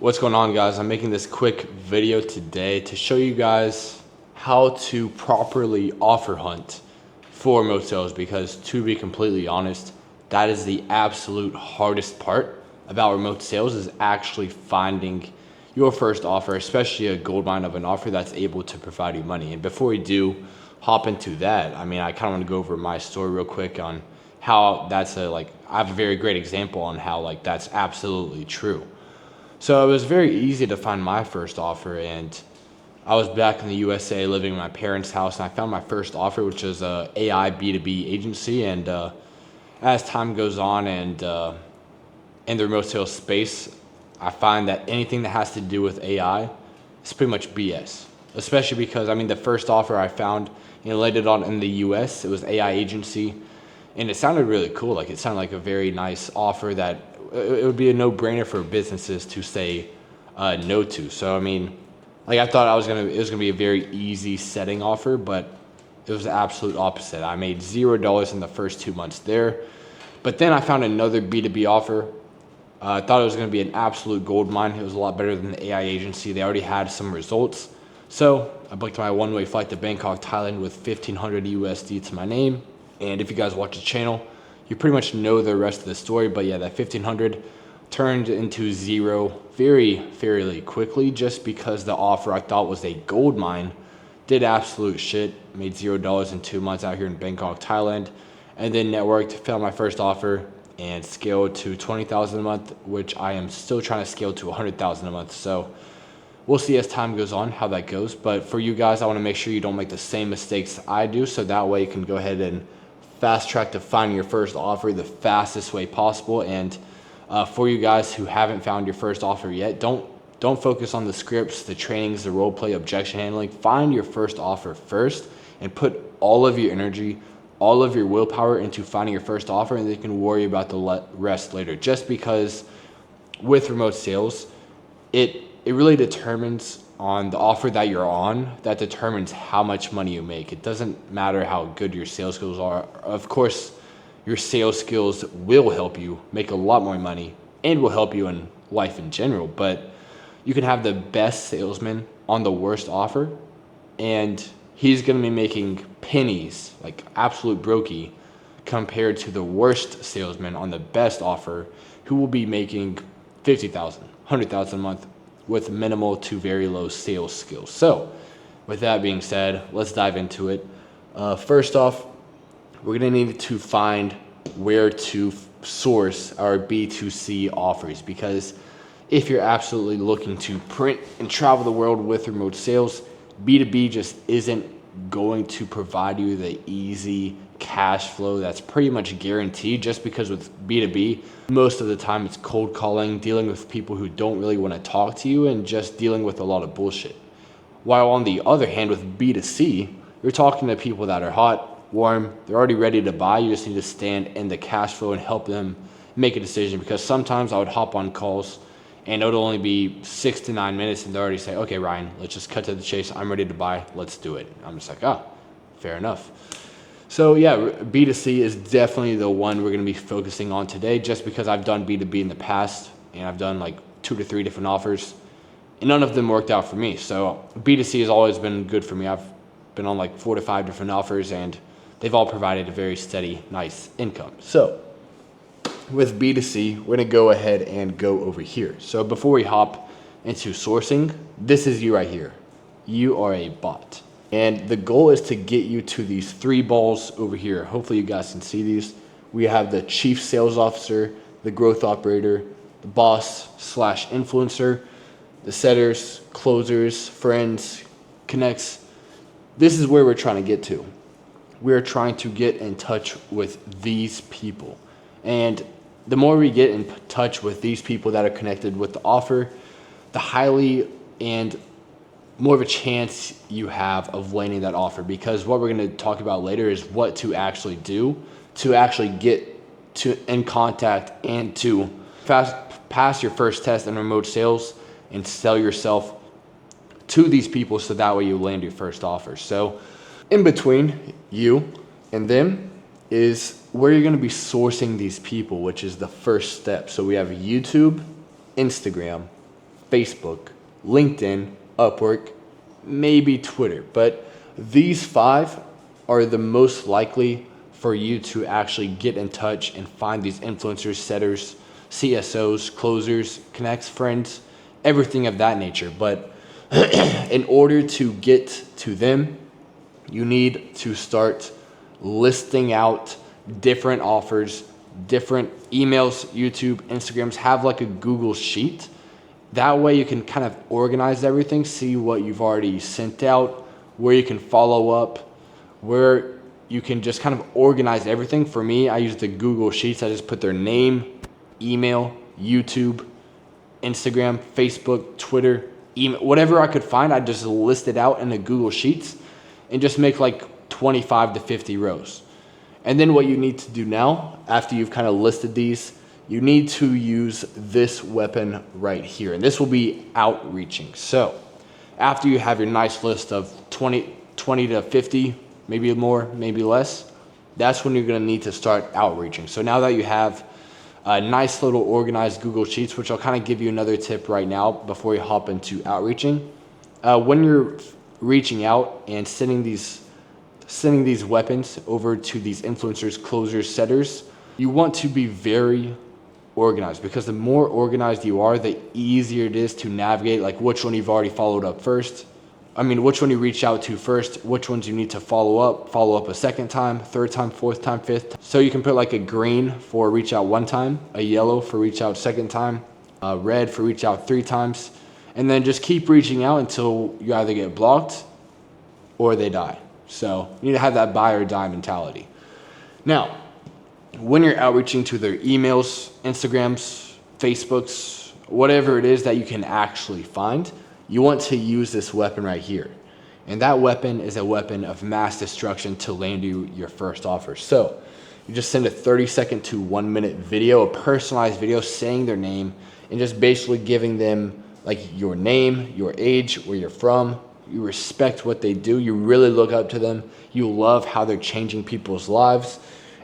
What's going on, guys? I'm making this quick video today to show you guys how to properly offer hunt for remote sales, because to be completely honest, that is the absolute hardest part about remote sales, is actually finding your first offer, especially a gold mine of an offer that's able to provide you money. And before we do hop into that, I kind of want to go over my story real quick on how that's I have a very great example on how that's absolutely true. So it was very easy to find my first offer, and I was back in the USA living in my parents' house, and I found my first offer, which is a AI B2B agency. And as time goes on, and in the remote sales space, I find that anything that has to do with AI is pretty much BS. Especially because the first offer I found and landed on in the US, it was AI agency, and it sounded really cool. It sounded like a very nice offer that it would be a no-brainer for businesses to say no to. So I thought it was gonna be a very easy setting offer, but it was the absolute opposite. I made $0 in the first 2 months there. But then I found another B2B offer. I thought it was gonna be an absolute gold mine. It was a lot better than the AI agency. They already had some results. So I booked my one-way flight to Bangkok, Thailand with 1,500 USD to my name. And if you guys watch the channel, you pretty much know the rest of the story. But yeah, that 1,500 turned into zero fairly quickly, just because the offer I thought was a gold mine did absolute shit. Made $0 in 2 months out here in Bangkok, Thailand, and then networked, found my first offer, and scaled to 20,000 a month, which I am still trying to scale to 100,000 a month. So we'll see as time goes on how that goes. But for you guys, I want to make sure you don't make the same mistakes I do, so that way you can go ahead and fast track to finding your first offer the fastest way possible. And for you guys who haven't found your first offer yet, don't focus on the scripts, the trainings, the role play, objection handling. Find your first offer first and put all of your energy, all of your willpower into finding your first offer, and then you can worry about the rest later. Just because with remote sales, it really determines on the offer that you're on, that determines how much money you make. It doesn't matter how good your sales skills are. Of course, your sales skills will help you make a lot more money and will help you in life in general, but you can have the best salesman on the worst offer, and he's going to be making pennies, like absolute brokey, compared to the worst salesman on the best offer, who will be making 50,000, 100,000 a month with minimal to very low sales skills. So with that being said, let's dive into it. First off, we're gonna need to find where to source our B2C offers, because if you're absolutely looking to print and travel the world with remote sales, B2B just isn't going to provide you the easy cash flow that's pretty much guaranteed, just because with B2B, most of the time it's cold calling, dealing with people who don't really want to talk to you, and just dealing with a lot of bullshit. While on the other hand, with B2C, you're talking to people that are hot, warm, they're already ready to buy. You just need to stand in the cash flow and help them make a decision, because sometimes I would hop on calls and it would only be 6 to 9 minutes and they already say, okay, Ryan, let's just cut to the chase. I'm ready to buy. Let's do it. I'm just like, oh, fair enough. So yeah, B2C is definitely the one we're going to be focusing on today, just because I've done B2B in the past, and I've done 2 to 3 different offers, and none of them worked out for me. So B2C has always been good for me. I've been on 4 to 5 different offers, and they've all provided a very steady, nice income. So with B2C, we're going to go ahead and go over here. So before we hop into sourcing, this is you right here. You are a bot. And the goal is to get you to these 3 balls over here. Hopefully you guys can see these. We have the chief sales officer, the growth operator, the boss / influencer, the setters, closers, friends, connects. This is where we're trying to get to. We're trying to get in touch with these people. And the more we get in touch with these people that are connected with the offer, the highly and more of a chance you have of landing that offer. Because what we're going to talk about later is what to actually do to actually get to in contact and to pass your first test in remote sales and sell yourself to these people, so that way you land your first offer. So in between you and them is where you're going to be sourcing these people, which is the first step. So we have YouTube, Instagram, Facebook, LinkedIn, Upwork, maybe Twitter. But these 5 are the most likely for you to actually get in touch and find these influencers, setters, CSOs, closers, connects, friends, everything of that nature. But in order to get to them, you need to start listing out different offers, different emails, YouTube, Instagrams. Have like a Google sheet. That way you can kind of organize everything, see what you've already sent out, where you can follow up, where you can just kind of organize everything. For me, I use the Google Sheets. I just put their name, email, YouTube, Instagram, Facebook, Twitter, email, whatever I could find, I just list it out in the Google Sheets and just make like 25 to 50 rows. And then what you need to do now, after you've kind of listed these, you need to use this weapon right here. And this will be outreaching. So after you have your nice list of 20 to 50, maybe more, maybe less, that's when you're gonna need to start outreaching. So now that you have a nice little organized Google Sheets, which I'll kind of give you another tip right now before you hop into outreaching. When you're reaching out and sending these weapons over to these influencers, closers, setters, you want to be very organized, because the more organized you are, the easier it is to navigate, like which one you've already followed up first. I mean, which one you reach out to first, which ones you need to follow up a second time, third time, fourth time, fifth. So you can put like a green for reach out 1 time, a yellow for reach out 2nd time, red for reach out 3 times, and then just keep reaching out until you either get blocked or they die. So you need to have that buy or die mentality. Now, when you're outreaching to their emails, Instagrams, Facebooks, whatever it is that you can actually find, you want to use this weapon right here. And that weapon is a weapon of mass destruction to land you your first offer. So you just send a 30-second to 1-minute video, a personalized video saying their name and just basically giving them like your name, your age, where you're from. You respect what they do. You really look up to them. You love how they're changing people's lives.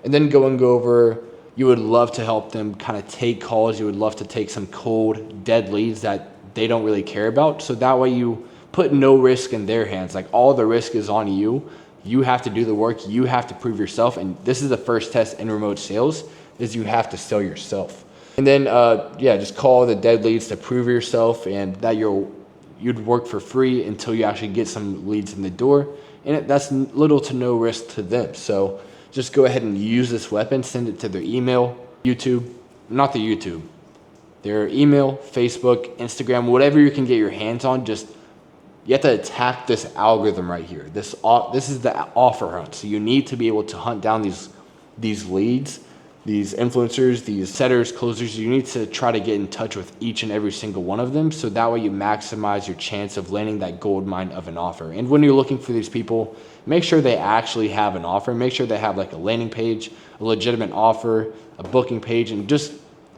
And then go over, you would love to help them kind of take calls. You would love to take some cold, dead leads that they don't really care about. So that way you put no risk in their hands. Like all the risk is on you. You have to do the work. You have to prove yourself. And this is the first test in remote sales, is you have to sell yourself. And then, just call the dead leads to prove yourself and that you'd work for free until you actually get some leads in the door. And that's little to no risk to them. So just go ahead and use this weapon, send it to their email, their email, Facebook, Instagram, whatever you can get your hands on. Just, you have to attack this algorithm right here. This is the offer hunt. So you need to be able to hunt down these leads, these influencers, these setters, closers. You need to try to get in touch with each and every single one of them, so that way you maximize your chance of landing that gold mine of an offer. And when you're looking for these people, make sure they actually have an offer. Make sure they have like a landing page, a legitimate offer, a booking page, and just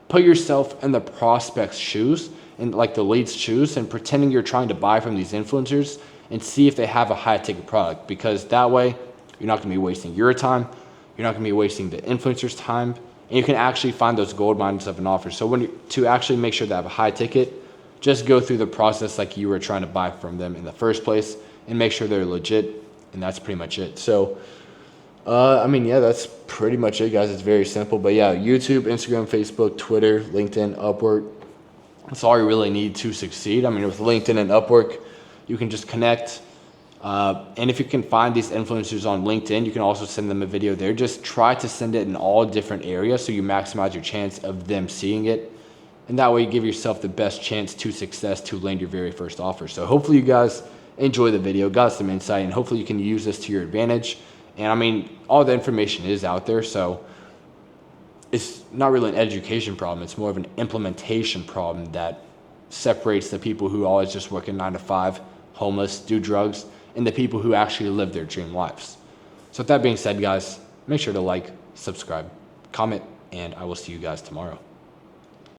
put yourself in the prospect's shoes and like the lead's shoes, and pretending you're trying to buy from these influencers and see if they have a high ticket product, because that way you're not going to be wasting your time. You're not going to be wasting the influencer's time, and you can actually find those gold mines of an offer. So to actually make sure they have a high ticket, just go through the process like you were trying to buy from them in the first place, and make sure they're legit, and that's pretty much it. So, that's pretty much it, guys. It's very simple, but yeah, YouTube, Instagram, Facebook, Twitter, LinkedIn, Upwork. That's all you really need to succeed. I mean, with LinkedIn and Upwork, you can just connect. And if you can find these influencers on LinkedIn, you can also send them a video there. Just try to send it in all different areas so you maximize your chance of them seeing it. And that way you give yourself the best chance to success to land your very first offer. So hopefully you guys enjoy the video, got some insight, and hopefully you can use this to your advantage. And I mean, all the information is out there, so it's not really an education problem. It's more of an implementation problem that separates the people who always just work a 9 to 5, homeless, do drugs, and the people who actually live their dream lives. So with that being said, guys, make sure to like, subscribe, comment, and I will see you guys tomorrow.